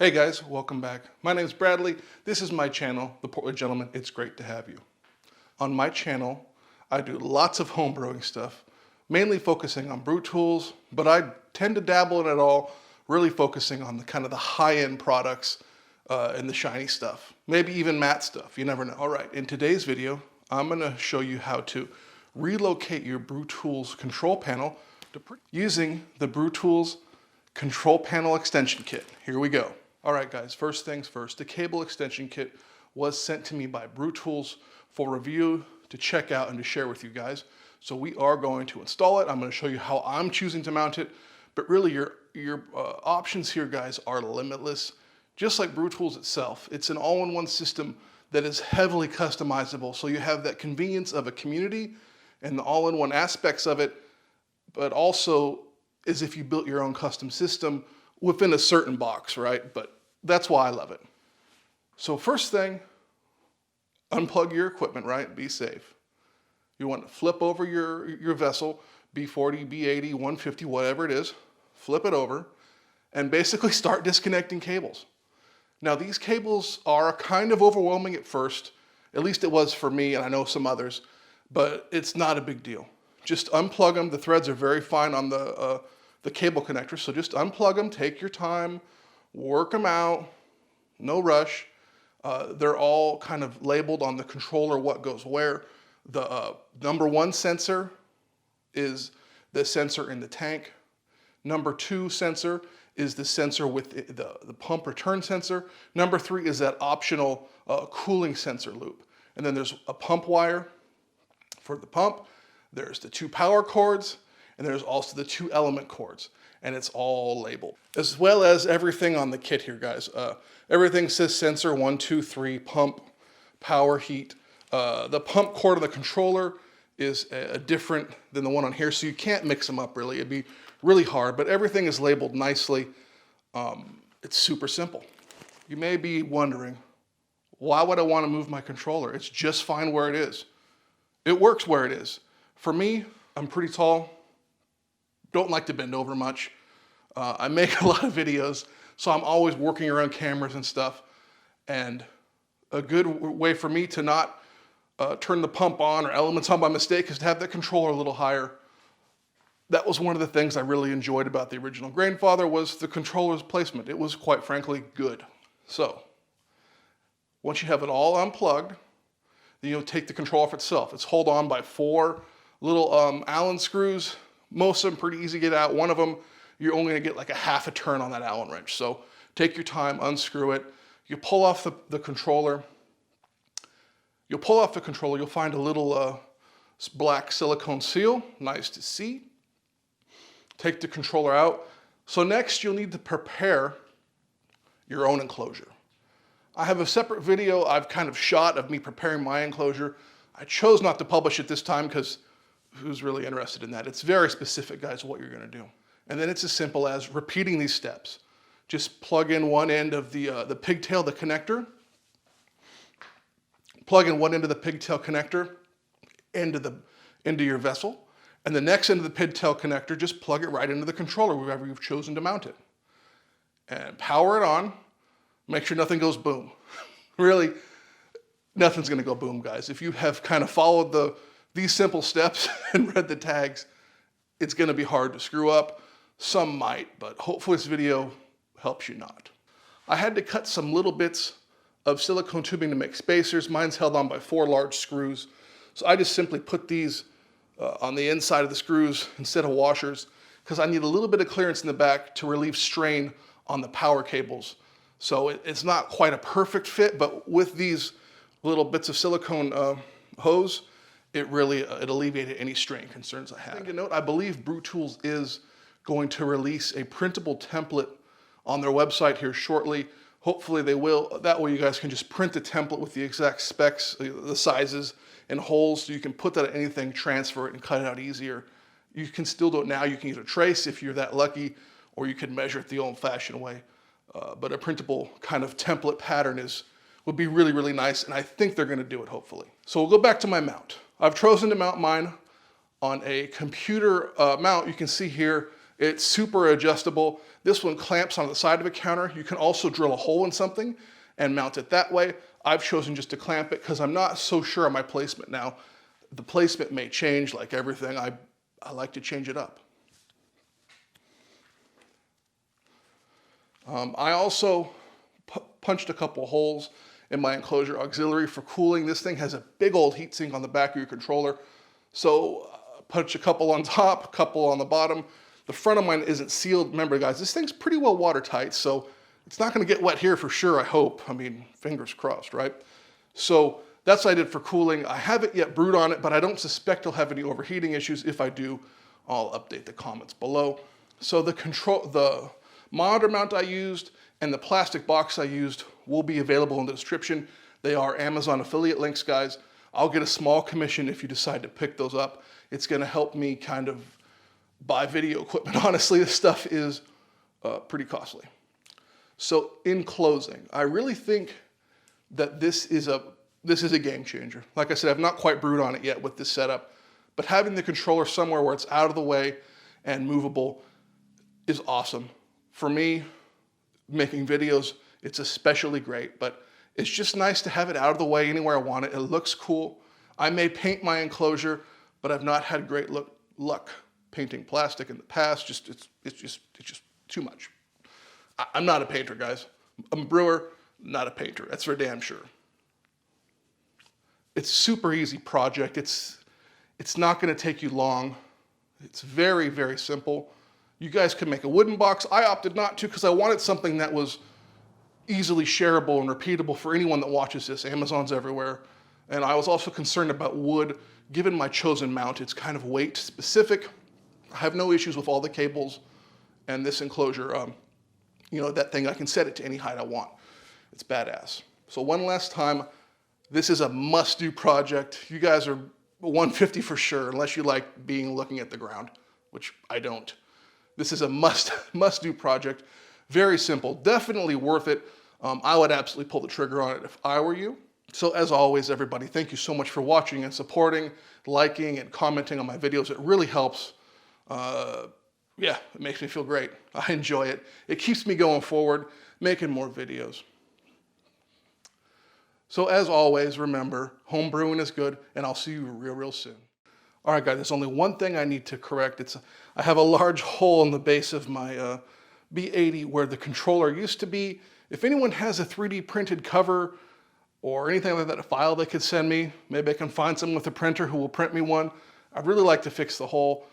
Hey guys, welcome back. My name is Bradley. This is my channel, The Portland Gentleman. It's great to have you. On my channel, I do lots of home brewing stuff, mainly focusing on brew tools, but I tend to dabble in it all, really focusing on the kind of the high-end products and the shiny stuff, maybe even matte stuff, you never know. All right, in today's video, I'm gonna show you how to relocate your Brewtools control panel using the Brewtools control panel extension kit. Here we go. All right guys, first things first, the cable extension kit was sent to me by Brewtools for review, to check out and to share with you guys. So we are going to install it. I'm going to show you how I'm choosing to mount it, but really your options here guys are limitless. Just like Brewtools itself, it's an all-in-one system that is heavily customizable. So you have that convenience of a community and the all-in-one aspects of it, but also as if you built your own custom system within a certain box, right? But that's why I love it. So first thing, unplug your equipment, right? Be safe. You want to flip over your vessel, B40, B80, 150, whatever it is, flip it over and basically start disconnecting cables. Now these cables are kind of overwhelming at first, at least it was for me and I know some others, but it's not a big deal. Just unplug them. The threads are very fine on the cable connector, so just unplug them, take your time, work them out, no rush. They're all kind of labeled on the controller what goes where. The number 1 sensor is the sensor in the tank. Number 2 sensor is the sensor with the pump return sensor. Number 3 is that optional cooling sensor loop. And then there's a pump wire for the pump. There's the 2 power cords, and there's also the 2 element cords, and it's all labeled. As well as everything on the kit here, guys. Everything says sensor 1, 2, 3, pump, power, heat. The pump cord of the controller is different than the one on here, so you can't mix them up really. It'd be really hard, but everything is labeled nicely. It's super simple. You may be wondering, why would I want to move my controller? It's just fine where it is. It works where it is. For me, I'm pretty tall, don't like to bend over much. I make a lot of videos, so I'm always working around cameras and stuff. And a good way for me to not turn the pump on or elements on by mistake is to have that controller a little higher. That was one of the things I really enjoyed about the original Grainfather was the controller's placement. It was quite frankly good. So once you have it all unplugged, then you'll take the controller off itself. It's held on by 4 little Allen screws. Most of them pretty easy to get out. One of them, you're only gonna get like a half a turn on that Allen wrench. So take your time, unscrew it. You pull off the controller. You'll pull off the controller, you'll find a little black silicone seal, nice to see. Take the controller out. So next you'll need to prepare your own enclosure. I have a separate video I've kind of shot of me preparing my enclosure. I chose not to publish it this time because who's really interested in that? It's very specific, guys, what you're gonna do. And then it's as simple as repeating these steps. Just plug in one end of the pigtail, the connector. Plug in one end of the pigtail connector into your vessel. And the next end of the pigtail connector, just plug it right into the controller, wherever you've chosen to mount it. And power it on. Make sure nothing goes boom. Really, nothing's gonna go boom, guys. If you have kind of followed these simple steps and read the tags, it's gonna be hard to screw up. Some might, but hopefully this video helps you not. I had to cut some little bits of silicone tubing to make spacers. Mine's held on by 4 large screws. So I just simply put these on the inside of the screws instead of washers because I need a little bit of clearance in the back to relieve strain on the power cables. So it's not quite a perfect fit, but with these little bits of silicone hose, it alleviated any strain concerns I had. Thing to note, I believe Brewtools is going to release a printable template on their website here shortly. Hopefully they will. That way you guys can just print the template with the exact specs, the sizes and holes, so you can put that at anything, transfer it and cut it out easier. You can still do it now. You can either trace if you're that lucky, or you can measure it the old-fashioned way. But a printable kind of template pattern would be really, really nice, and I think they're gonna do it, hopefully. So we'll go back to my mount. I've chosen to mount mine on a computer mount. You can see here, It's super adjustable. This one clamps on the side of a counter. You can also drill a hole in something and mount it that way. I've chosen just to clamp it because I'm not so sure on my placement now. The placement may change like everything. I like to change it up. I also punched a couple holes in my Enclosure auxiliary for cooling. This thing has a big old heatsink on the back of your controller. So punch a couple on top, a couple on the bottom. The front of mine isn't sealed. Remember guys, this thing's pretty well watertight, so it's not gonna get wet here for sure, I hope. I mean, fingers crossed, right? So that's what I did for cooling. I haven't yet brewed on it, but I don't suspect I'll have any overheating issues. If I do, I'll update the comments below. So the monitor mount I used and the plastic box I used will be available in the description. They are Amazon affiliate links, guys. I'll get a small commission if you decide to pick those up. It's gonna help me kind of buy video equipment. Honestly, this stuff is pretty costly. So in closing, I really think that this is a game changer. Like I said, I've not quite brewed on it yet with this setup, but having the controller somewhere where it's out of the way and movable is awesome. For me, making videos, it's especially great, but it's just nice to have it out of the way anywhere I want it. It looks cool. I may paint my Enclosure, but I've not had great luck painting plastic in the past. It's just too much. I'm not a painter, guys. I'm a brewer, not a painter. That's for damn sure. It's a super easy project. It's not gonna take you long. It's very, very simple. You guys can make a wooden box. I opted not to because I wanted something that was easily shareable and repeatable for anyone that watches this. Amazon's everywhere. And I was also concerned about wood. Given my chosen mount, it's kind of weight specific. I have no issues with all the cables and this Enclosure. You know, that thing, I can set it to any height I want. It's badass. So one last time, this is a must-do project. You guys are 150 for sure, unless you like looking at the ground, which I don't. This is a must-do project. Very simple, definitely worth it. I would absolutely pull the trigger on it if I were you. So as always, everybody, thank you so much for watching and supporting, liking, and commenting on my videos. It really helps. Yeah, it makes me feel great. I enjoy it. It keeps me going forward, making more videos. So as always, remember, home brewing is good, and I'll see you real soon. All right, guys, there's only one thing I need to correct. I have a large hole in the base of my B80 where the controller used to be. If anyone has a 3D printed cover or anything like that, a file they could send me, maybe I can find someone with a printer who will print me one. I'd really like to fix the hole.